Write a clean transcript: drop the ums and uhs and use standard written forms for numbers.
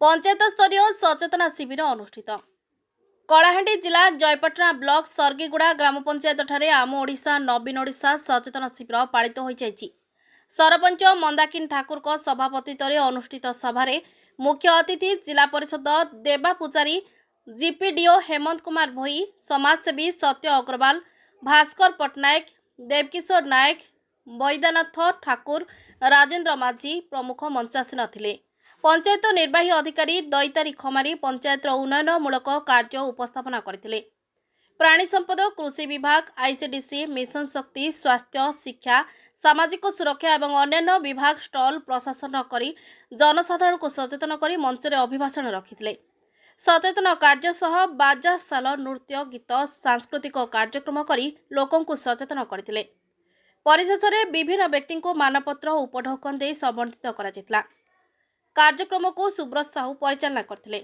पंचायत स्तरीय सचेतना शिविर अनुष्ठित। कलाहांडी जिला जयपटना ब्लॉक सर्गीगुड़ा ग्राम पंचायत ठारे आम ओडिशा नवीन ओडिशा सचेतना शिविर पालित हो जाइछि। सरपंच मंदाकिनी ठाकुर को सभापतित्व अनुष्ठित सभारे मुख्य अतिथि जिला परिषद देवा पूजारी, जीपीडीओ हेमंत कुमार भोई, समाजसेवी सत्य अग्रवाल, भास्कर पट्टनायक, देवकिशोर नायक, बैद्यनाथ ठाकुर, राजेंद्र माझी प्रमुख मंचासीन थिले। पंचायत निर्वाही अधिकारी दैतारी खमारी पंचायत उन्नयनमूलक कार्य उपस्थापना करथिले। प्राणी संपद, कृषि विभाग, आईसीडीसी, मिशन शक्ति, स्वास्थ्य, शिक्षा, सामाजिक सुरक्षा एवं अन्य विभाग स्टल प्रशासन करी जनसाधारण को सचेतन करी मंच रे अभिभाषण रखिथिले। सचेतन कार्य सह बाजा साल नृत्य गीत सांस्कृतिक कार्यक्रम करी लोकों को सचेतन करथिले। परिशेष में विभिन्न व्यक्ति को मानपत्र उपढौकन दे संबर्धित करा। कार्यक्रम को सुब्रत साहू परिचालना करथिले।